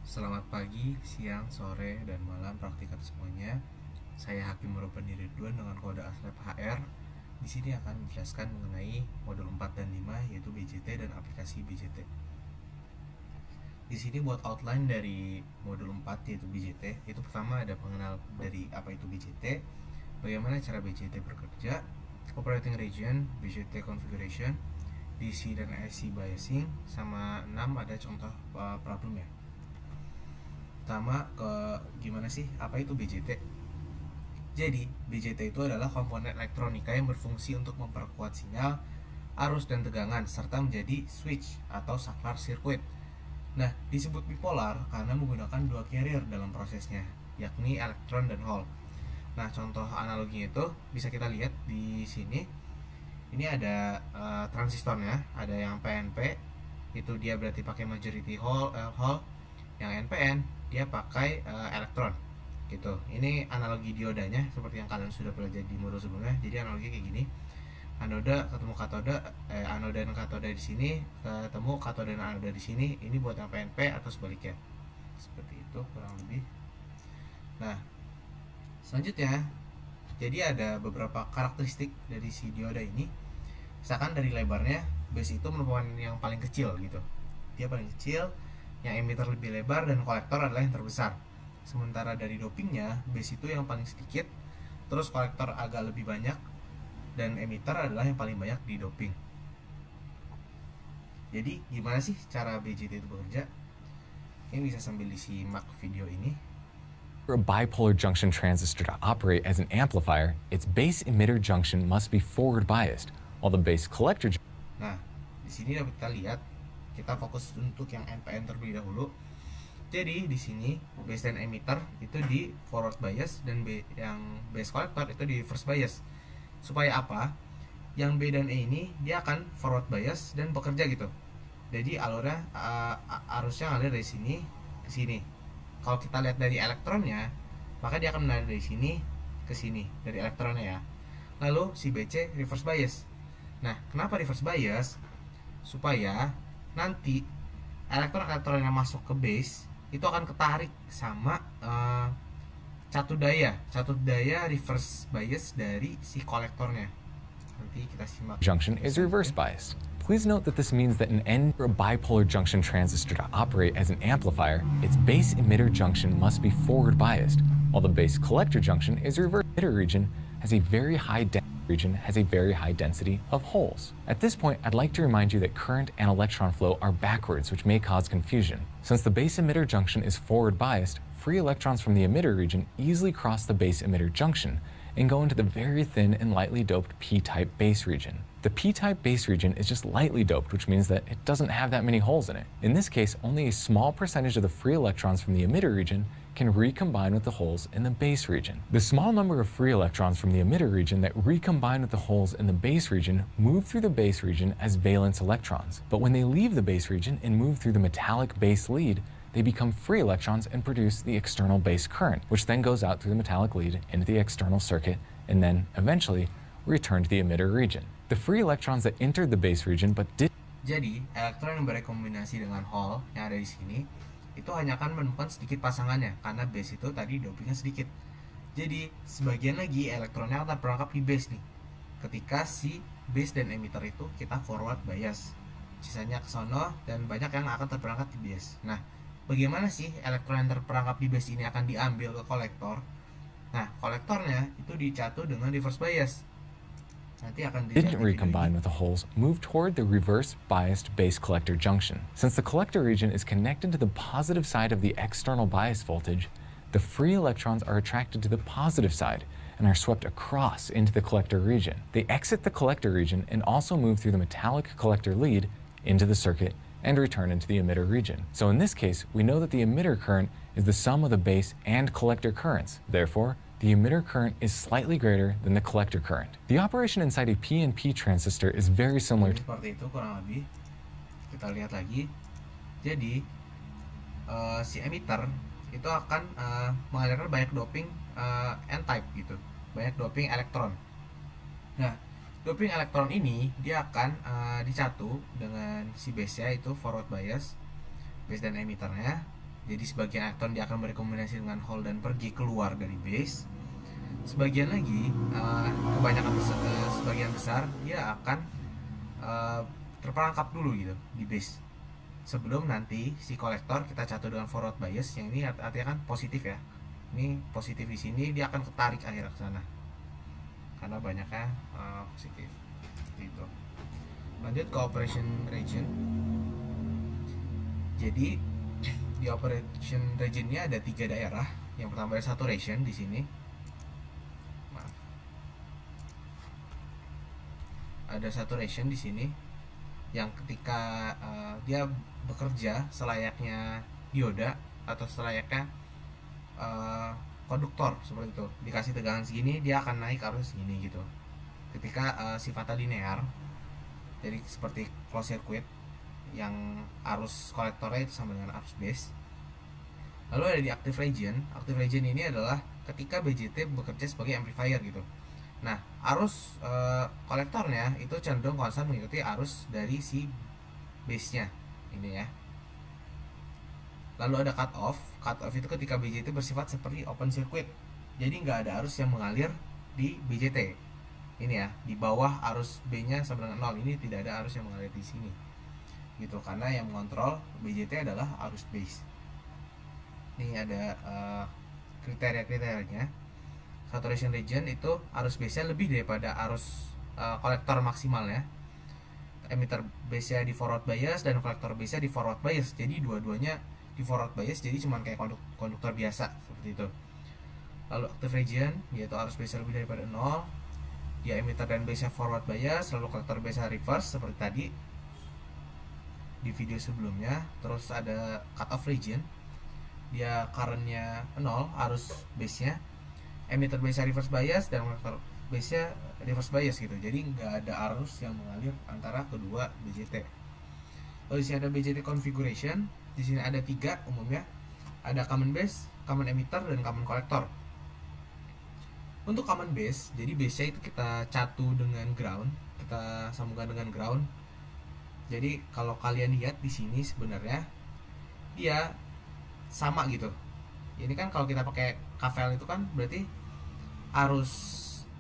Selamat pagi, siang, sore, dan malam praktikan semuanya. Saya Hakim Robani Ridwan dengan kode ASLEP HR. Di sini akan menjelaskan mengenai modul 4 dan 5 yaitu BJT dan aplikasi BJT. Di sini buat outline dari modul 4 yaitu BJT. Itu pertama ada pengenal dari apa itu BJT, bagaimana cara BJT bekerja, operating region, BJT configuration, DC dan AC biasing, sama 6 ada contoh problem ya. Pertama gimana sih apa itu BJT? Jadi BJT itu adalah komponen elektronika yang berfungsi untuk memperkuat sinyal, arus dan tegangan serta menjadi switch atau saklar sirkuit. Nah, disebut bipolar karena menggunakan dua carrier dalam prosesnya, yakni elektron dan hole. Nah, contoh analoginya itu bisa kita lihat di sini. Ini ada transistornya, ada yang PNP, itu dia berarti pakai majority hole. Yang NPN dia pakai elektron gitu. Ini analogi diodanya seperti yang kalian sudah pelajari di modul sebelumnya. Jadi analogi kayak gini, anoda ketemu katoda, anoda dan katoda di sini ketemu katoda dan anoda di sini. Ini buat yang PNP atau sebaliknya, seperti itu kurang lebih. Nah, selanjutnya jadi ada beberapa karakteristik dari si dioda ini. Misalkan dari lebarnya, base itu merupakan yang paling kecil gitu, dia paling kecil, yang emitter lebih lebar dan kolektor adalah yang terbesar. Sementara dari dopingnya, base itu yang paling sedikit, terus kolektor agak lebih banyak, dan emitter adalah yang paling banyak di doping. Jadi gimana sih cara BJT itu bekerja? Ini bisa sambil disimak video ini. For a bipolar junction transistor to operate as an amplifier, its base emitter junction must be forward biased, while the base collector. Nah, di sini dapat kita lihat, kita fokus untuk yang NPN terlebih dahulu. Jadi di sini base dan emitter itu di forward bias dan yang base collector itu di reverse bias. Supaya apa? Yang B dan E ini dia akan forward bias dan bekerja gitu. Jadi alurnya arusnya ngalir dari sini ke sini. Kalau kita lihat dari elektronnya, maka dia akan mengalir dari sini ke sini dari elektronnya ya. Lalu si BC reverse bias. Nah, kenapa reverse bias? Supaya nanti elektron-elektron yang masuk ke base itu akan ketarik sama catu daya reverse bias dari si kolektornya. Nanti kita simak. Junction is reverse biased. Please note that this means that for a bipolar junction transistor to operate as an amplifier, its base emitter junction must be forward biased, while the base collector junction is reverse. Emitter region has a very high density of holes. At this point, I'd like to remind you that current and electron flow are backwards, which may cause confusion. Since the base emitter junction is forward biased, free electrons from the emitter region easily cross the base emitter junction and go into the very thin and lightly doped p-type base region. The p-type base region is just lightly doped, which means that it doesn't have that many holes in it. In this case, only a small percentage of the free electrons from the emitter region can recombine with the holes in the base region. The small number of free electrons from the emitter region that recombine with the holes in the base region move through the base region as valence electrons. But when they leave the base region and move through the metallic base lead, they become free electrons and produce the external base current, which then goes out through the metallic lead into the external circuit and then eventually return to the emitter region. The free electrons that entered the base region but did. Jadi, elektron yang berkombinasi dengan hole yang ada di sini itu hanya akan menemukan sedikit pasangannya karena base itu tadi dopingnya sedikit. Jadi sebagian lagi elektronnya akan terperangkap di base nih. Ketika si base dan emitter itu kita forward bias, sisanya ke sono dan banyak yang akan terperangkap di base. Nah, bagaimana sih elektron yang terperangkap di base ini akan diambil ke kolektor? Nah, kolektornya itu dicatu dengan reverse bias. Didn't recombine with the holes move toward the reverse biased base collector junction. Since the collector region is connected to the positive side of the external bias voltage, the free electrons are attracted to the positive side and are swept across into the collector region. They exit the collector region and also move through the metallic collector lead into the circuit and return into the emitter region. So in this case, we know that the emitter current is the sum of the base and collector currents. Therefore, the emitter current is slightly greater than the collector current. The operation inside a PNP transistor is very similar to. Seperti itu kurang lebih. Kita lihat lagi. Jadi si emitter itu akan mengalirkan banyak doping N-type gitu, banyak doping elektron. Nah, doping elektron ini dia akan dicatu dengan si base-nya itu forward bias, base dan emitternya. Jadi sebagian elektron dia akan berkombinasi dengan hole dan pergi keluar dari base. Sebagian lagi, sebagian besar dia akan terperangkap dulu gitu di base. Sebelum nanti si kolektor kita catur dengan forward bias, yang ini artinya kan positif ya. Ini positif di sini, dia akan ketarik akhirnya ke sana. Karena banyaknya positif. Gitu. Lanjut ke operation region. Jadi di operation regionnya ada 3 daerah. Yang pertama ada saturation di sini. Maaf. Ada saturation di sini yang ketika dia bekerja selayaknya dioda atau selayaknya konduktor seperti itu. Dikasih tegangan segini dia akan naik arus segini gitu. Ketika sifatnya linear, jadi seperti closed circuit yang arus kolektornya itu sama dengan arus base. Lalu ada di active region. Active region ini adalah ketika BJT bekerja sebagai amplifier gitu. Nah, arus kolektornya itu cenderung konstan mengikuti arus dari si base-nya ini ya. Lalu ada cut off. Cut off itu ketika BJT bersifat seperti open circuit. Jadi nggak ada arus yang mengalir di BJT. Ini ya, di bawah arus B-nya sama dengan 0. Ini tidak ada arus yang mengalir di sini. Gitu, karena yang mengontrol BJT adalah arus base. Ini ada kriteria-kriterianya. Saturation region itu arus base-nya lebih daripada arus kolektor maksimalnya. Emitter base-nya di forward bias dan kolektor base-nya di forward bias. Jadi dua-duanya di forward bias, jadi cuma kayak konduktor biasa seperti itu. Lalu active region yaitu arus base-nya lebih daripada 0. Dia emitter dan base-nya forward bias, lalu kolektor base-nya reverse seperti tadi di video sebelumnya. Terus ada cut off region, dia current-nya 0, arus base-nya, emitter base-nya reverse bias dan kolektor base-nya reverse bias gitu. Jadi nggak ada arus yang mengalir antara kedua BJT. Lalu di sini ada BJT configuration. Di sini ada 3 umumnya. Ada common base, common emitter, dan common kolektor. Untuk common base, jadi base-nya itu kita catu dengan ground, kita sambungkan dengan ground. Jadi kalau kalian lihat di sini sebenarnya dia sama gitu. Ini kan kalau kita pakai KVL itu kan berarti arus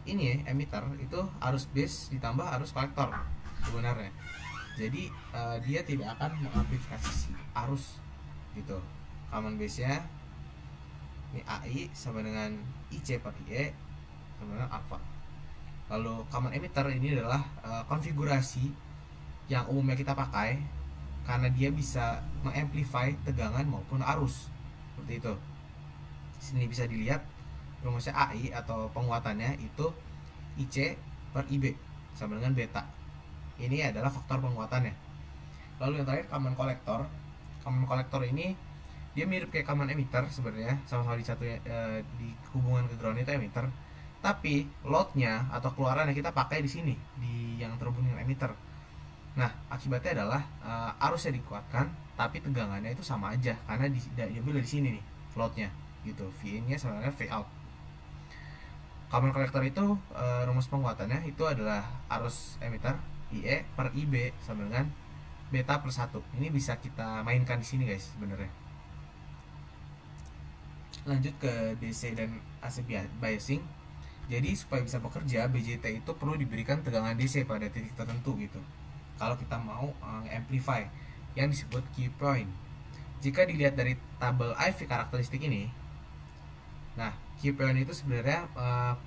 ini ya, emitter itu arus base ditambah arus kolektor sebenarnya. Jadi dia tidak akan mengamplifikasi arus gitu. Common base-nya ini AI sama dengan IC per IE sama dengan alpha. Lalu common emitter ini adalah konfigurasi yang umumnya kita pakai karena dia bisa mengamplify tegangan maupun arus seperti itu. Di sini bisa dilihat rumusnya AI atau penguatannya itu IC per IB sama dengan beta. Ini adalah faktor penguatannya. Lalu yang terakhir common collector. Common collector ini dia mirip kayak common emitter sebenarnya, sama-sama di satu di hubungan ke ground itu emitter. Tapi loadnya atau keluarannya kita pakai di sini di yang terhubung dengan emitter. Nah, akibatnya adalah arusnya dikuatkan, tapi tegangannya itu sama aja karena diambil dari sini nih loadnya gitu. V-in-nya sama dengan V out. Common collector itu rumus penguatannya itu adalah arus emitter IE per IB sama dengan beta per 1. Ini bisa kita mainkan di sini guys sebenarnya. Lanjut ke DC dan AC biasing. Jadi supaya bisa bekerja, BJT itu perlu diberikan tegangan DC pada titik tertentu gitu. Kalau kita mau amplify yang disebut Q point. Jika dilihat dari tabel IV karakteristik ini, nah Q point itu sebenarnya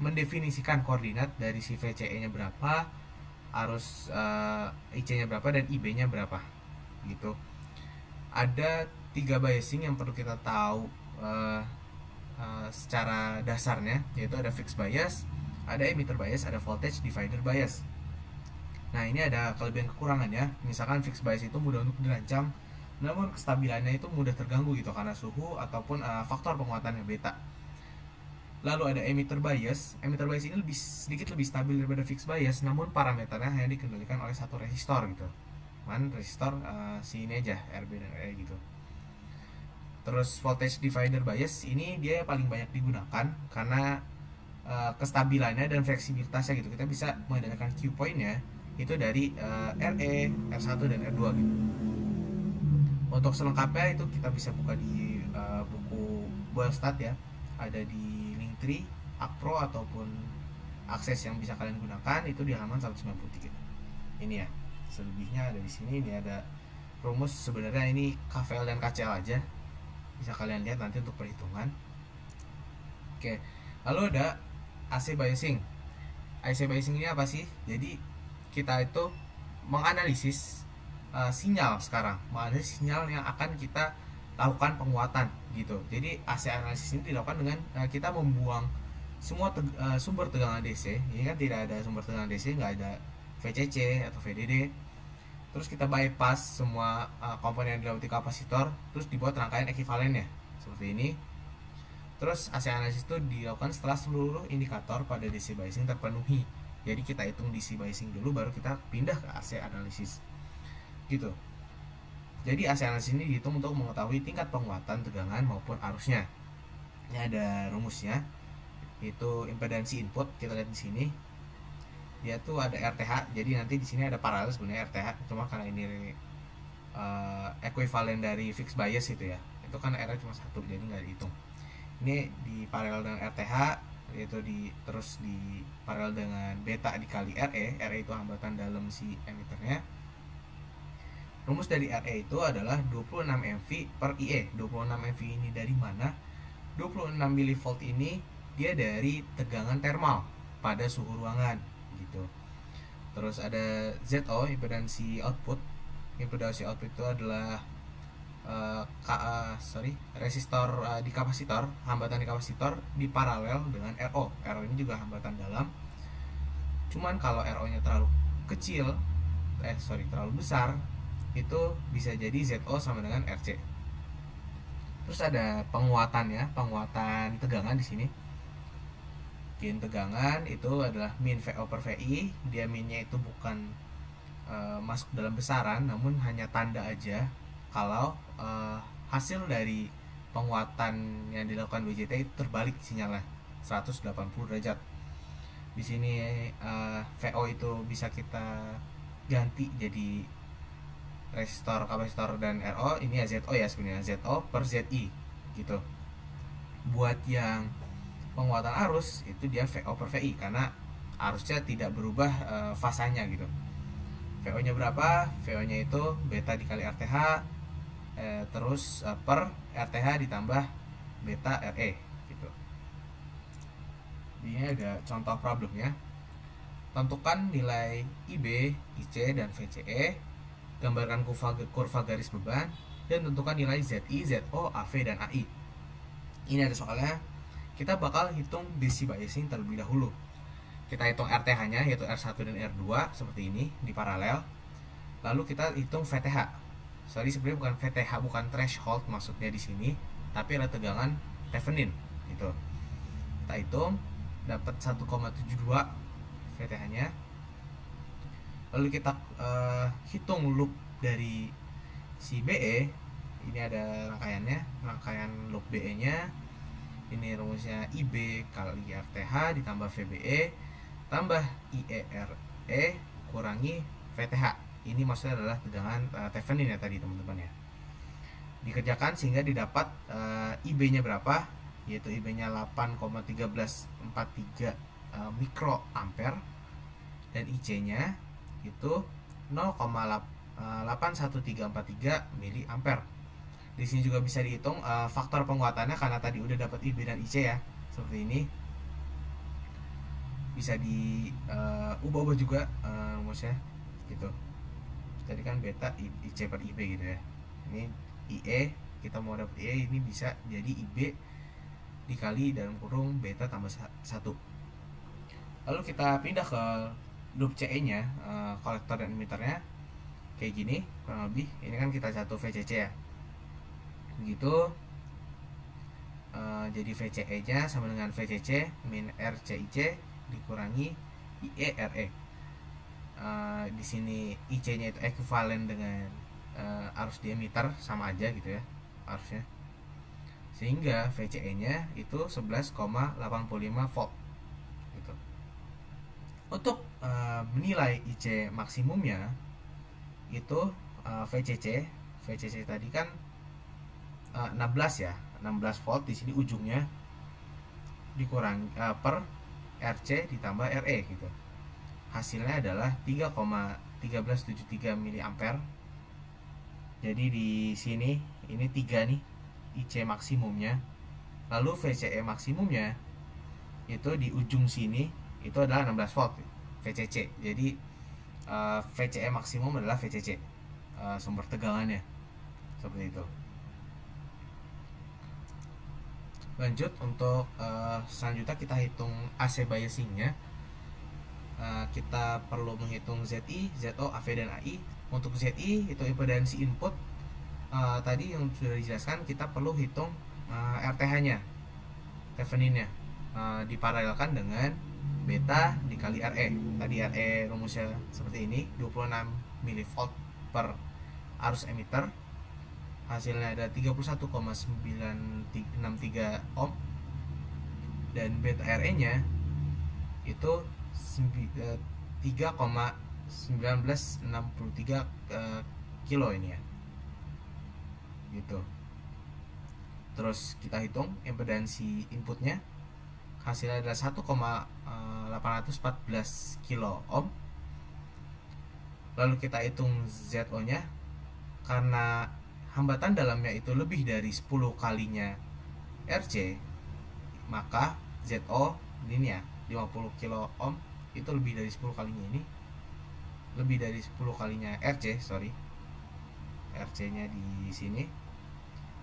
mendefinisikan koordinat dari si VCE-nya berapa, arus IC-nya berapa, dan IB-nya berapa gitu. Ada 3 biasing yang perlu kita tahu secara dasarnya, yaitu ada fixed bias, ada emitter bias, ada voltage divider bias. Nah ini ada kelebihan kekurangannya. Misalkan fixed bias itu mudah untuk dirancang, namun kestabilannya itu mudah terganggu gitu karena suhu ataupun faktor penguatannya beta. Lalu ada emitter bias. Emitter bias ini sedikit lebih stabil daripada fixed bias, namun parameternya hanya dikendalikan oleh satu resistor gitu. Resistor si ini aja, RB dan RE gitu. Terus voltage divider bias ini dia paling banyak digunakan karena kestabilannya dan fleksibilitasnya gitu. Kita bisa mengandalkan Q point-nya itu dari RE, R1 dan R2 gitu. Untuk selengkapnya itu kita bisa buka di buku Boylestad ya, ada di Linktree, Akpro ataupun akses yang bisa kalian gunakan itu di halaman 193. Ini ya, selebihnya ada di sini. Ini ada rumus, sebenarnya ini KVL dan KCL aja, bisa kalian lihat nanti untuk perhitungan. Oke, lalu ada AC biasing. AC biasing ini apa sih? Jadi kita itu menganalisis sinyal sekarang, menganalisis sinyal yang akan kita lakukan penguatan gitu. Jadi AC analisis ini dilakukan dengan kita membuang semua sumber tegangan DC. Ini kan tidak ada sumber tegangan DC, nggak ada VCC atau VDD. Terus kita bypass semua komponen yang dilewati kapasitor, terus dibuat rangkaian ekuivalennya seperti ini. Terus AC analisis itu dilakukan setelah seluruh indikator pada DC biasing terpenuhi. Jadi kita hitung DC biasing dulu, baru kita pindah ke AC analisis gitu. Jadi AC analisis ini dihitung untuk mengetahui tingkat penguatan tegangan maupun arusnya. Ini ada rumusnya, itu impedansi input. Kita lihat di sini, dia tuh ada RTH. Jadi nanti di sini ada paralel sebenarnya RTH, cuma karena ini ekuivalen dari fixed bias itu ya, itu kan R cuma satu, jadi nggak dihitung. Ini di paralel dengan RTH, yaitu terus di paralel dengan beta dikali RE. RE itu hambatan dalam si emiternya. Rumus dari RE itu adalah 26 MV per IE. 26 MV ini dari mana? 26 mV ini dia dari tegangan termal pada suhu ruangan gitu. Terus ada ZO, impedansi output. Impedansi output itu adalah resistor di kapasitor, hambatan di kapasitor di paralel dengan RO. RO ini juga hambatan dalam. Cuman kalau RO-nya terlalu kecil, terlalu besar, itu bisa jadi ZO sama dengan RC. Terus ada penguatannya, penguatan tegangan di sini. Gain tegangan itu adalah min VO per VI. Dia minnya itu bukan masuk dalam besaran, namun hanya tanda aja kalau hasil dari penguatan yang dilakukan BJT itu terbalik sinyalnya 180 derajat. Di sini VO itu bisa kita ganti jadi resistor, kapasitor, dan RO. Ini ya ZO ya, sebenarnya ZO per ZI gitu. Buat yang penguatan arus itu dia VO per VI, karena arusnya tidak berubah fasanya gitu. VO nya berapa? VO nya itu beta dikali RTH terus per RTH ditambah beta RE gitu. Ini ada contoh problemnya. Tentukan nilai IB, IC, dan VCE. Gambarkan kurva garis beban dan tentukan nilai ZI, ZO, AV, dan AI. Ini ada soalnya. Kita bakal hitung DC biasing terlebih dahulu. Kita hitung RTH-nya, yaitu R1 dan R2 seperti ini di paralel. Lalu kita hitung VTH. Sebenarnya bukan VTH, bukan threshold maksudnya di sini, tapi ada tegangan Thevenin gitu. Kita hitung dapat 1,72 VTH-nya. Lalu kita hitung loop dari si BE. Ini ada rangkaiannya, rangkaian loop BE-nya. Ini rumusnya IB kali RTH ditambah VBE tambah IERE kurangi VTH. Ini maksudnya adalah tegangan Thevenin ya tadi teman-teman ya. Dikerjakan sehingga didapat IB-nya berapa, yaitu IB-nya 8,1343 mikroampere dan IC-nya itu 0,81343 miliampere. Di sini juga bisa dihitung faktor penguatannya karena tadi udah dapat IB dan IC ya. Seperti ini. Bisa diubah-ubah juga rumusnya gitu. Tadi kan beta IC per IB gitu ya. Ini IE, kita mau dapat IE, ini bisa jadi IB dikali dalam kurung beta tambah 1. Lalu kita pindah ke loop CE-nya, kolektor dan emiternya kayak gini kurang lebih. Ini kan kita satu VCC ya, begitu. Jadi VCE-nya sama dengan VCC min RCIC dikurangi IERE. Di sini IC-nya itu ekuivalen dengan arus diameter, sama aja gitu ya arusnya, sehingga VCE-nya itu 11,85 volt gitu. Untuk menilai IC maksimumnya itu VCC tadi kan 16 ya, 16 volt di sini ujungnya dikurang per RC ditambah RE gitu. Hasilnya adalah 3,1373 mA. Jadi di sini ini 3 nih IC maksimumnya. Lalu VCE maksimumnya itu di ujung sini itu adalah 16 volt VCC. Jadi VCE maksimum adalah VCC, sumber tegangannya, seperti itu. Lanjut untuk selanjutnya kita hitung AC biasingnya. Kita perlu menghitung ZI, ZO, AV dan AI. Untuk ZI itu impedansi input. Tadi yang sudah dijelaskan, kita perlu hitung RTH-nya, Thevenin-nya, diparalelkan dengan beta dikali RE. Tadi RE rumusnya seperti ini, 26 mV per arus emitter. Hasilnya ada 31,963 ohm. Dan beta RE-nya itu 3,1963 kilo ini ya. Gitu. Terus kita hitung impedansi inputnya. Hasilnya adalah 1,814 kilo ohm. Lalu kita hitung ZO-nya. Karena hambatan dalamnya itu lebih dari 10 kalinya RC, maka ZO ini ya 50 kilo ohm itu lebih dari 10 kalinya ini, lebih dari 10 kalinya RC, RC-nya di sini,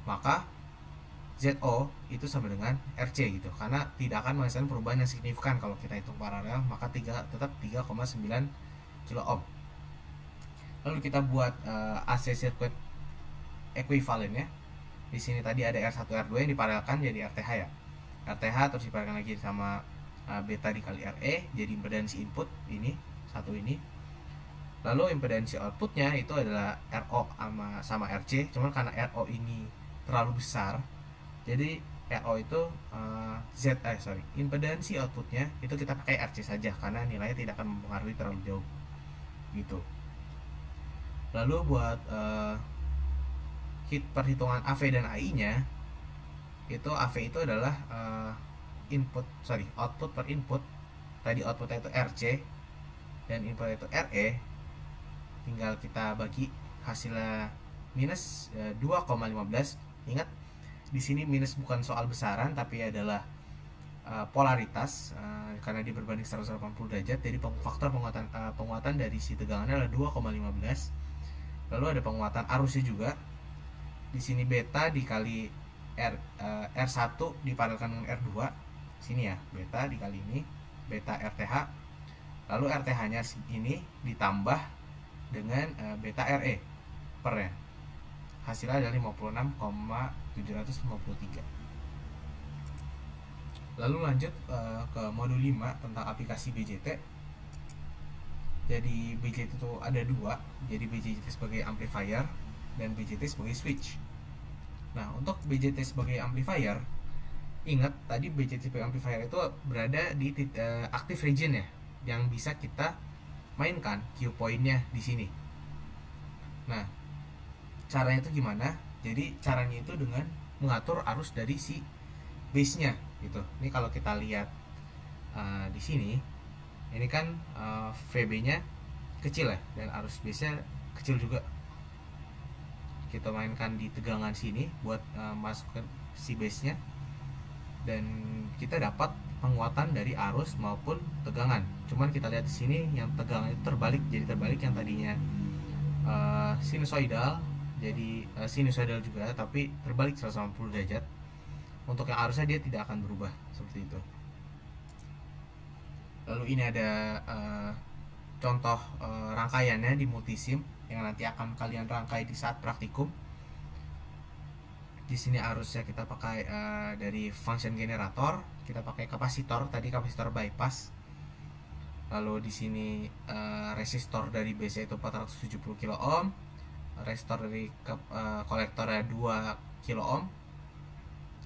maka ZO itu sama dengan RC gitu. Karena tidak akan menghasilkan perubahan yang signifikan kalau kita hitung paralel, maka tetap 3,9 kilo ohm. Lalu kita buat AC circuit ekuivalennya. Di sini tadi ada R1 R2 yang diparalelkan jadi RTH ya. RTH terus diparalelkan lagi sama beta dikali RE, jadi impedansi input ini satu ini. Lalu impedansi outputnya itu adalah RO sama RC. Cuman karena RO ini terlalu besar, jadi RO itu impedansi outputnya itu kita pakai RC saja karena nilainya tidak akan mempengaruhi terlalu jauh gitu. Lalu buat perhitungan AV dan AI nya, itu AV itu adalah output per input. Tadi outputnya itu RC dan inputnya itu RE. Tinggal kita bagi, hasilnya minus 2,15. Ingat di sini minus bukan soal besaran tapi adalah polaritas, karena dia berbanding 180 derajat. Jadi faktor penguatan dari si tegangannya adalah 2,15. Lalu ada penguatan arusnya juga. Di sini beta dikali R1 diparalelkan dengan R2. Sini ya, beta dikali ini beta RTH. Lalu RTH-nya ini ditambah dengan beta RE per ya. Hasilnya adalah 56,753. Lalu lanjut ke modul 5 tentang aplikasi BJT. Jadi BJT itu ada dua, jadi BJT sebagai amplifier dan BJT sebagai switch. Nah, untuk BJT sebagai amplifier, ingat tadi BJT sebagai amplifier itu berada di active region ya, yang bisa kita mainkan Q point-nya di sini. Nah, caranya itu gimana? Jadi caranya itu dengan mengatur arus dari si base-nya gitu. Ini kalau kita lihat di sini, ini kan VB-nya kecil ya, dan arus base-nya kecil juga. Kita mainkan di tegangan sini buat masuk ke si base-nya, dan kita dapat penguatan dari arus maupun tegangan. Cuman kita lihat di sini yang tegangan itu terbalik, jadi terbalik. Yang tadinya sinusoidal jadi sinusoidal juga, tapi terbalik 180 derajat. Untuk yang arusnya dia tidak akan berubah seperti itu. Lalu ini ada contoh rangkaiannya di multisim yang nanti akan kalian rangkai di saat praktikum. Di sini arusnya kita pakai dari function generator, kita pakai kapasitor, tadi kapasitor bypass. Lalu di sini resistor dari base itu 470 kilo ohm, resistor dari kolektornya 2 kilo ohm,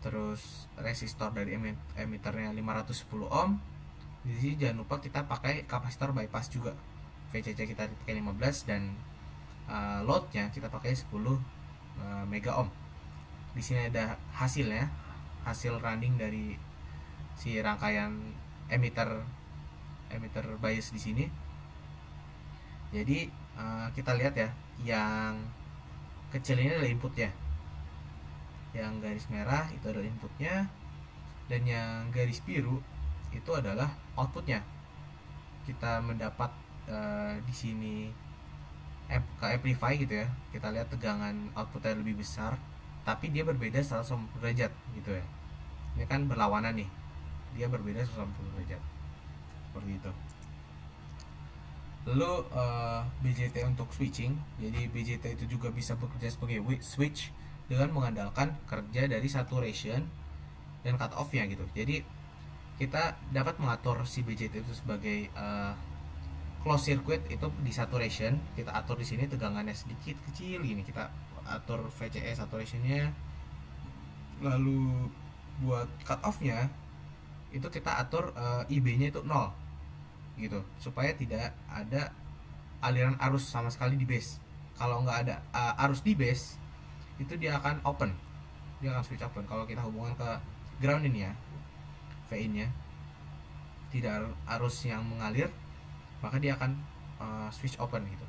terus resistor dari emitternya 510 ohm. Di sini jangan lupa kita pakai kapasitor bypass juga, VCC kita pakai 15 dan loadnya kita pakai 10 mega ohm. Di sini ada hasilnya, hasil running dari si rangkaian emitter bias di sini. Jadi kita lihat ya, yang kecil ini adalah inputnya, yang garis merah itu adalah inputnya, dan yang garis biru itu adalah outputnya. Kita mendapat di sini ke amplify gitu ya, kita lihat tegangan outputnya lebih besar, tapi dia berbeda 180 derajat gitu ya. Ini kan berlawanan nih, dia berbeda 180 derajat seperti itu. Lalu BJT untuk switching, jadi BJT itu juga bisa bekerja sebagai switch dengan mengandalkan kerja dari saturation dan cut off nya gitu. Jadi kita dapat mengatur si BJT itu sebagai close circuit itu di saturation. Kita atur di sini tegangannya sedikit kecil gini, kita atur VCE saturationnya. Lalu buat cut off nya itu kita atur IB nya itu 0 gitu, supaya tidak ada aliran arus sama sekali di base. Kalau nggak ada arus di base, itu dia akan open, dia akan switch open. Kalau kita hubungan ke ground ini ya, VIN nya tidak arus yang mengalir, maka dia akan switch open gitu.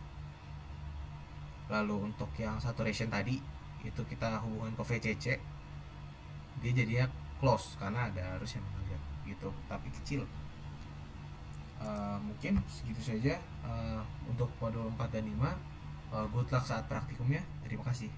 Lalu untuk yang saturation tadi itu kita hubungan ke VCC, dia jadinya close karena ada arus yang mengalir gitu, tapi kecil. Mungkin segitu saja untuk modul 4 dan 5. Good luck saat praktikumnya. Terima kasih.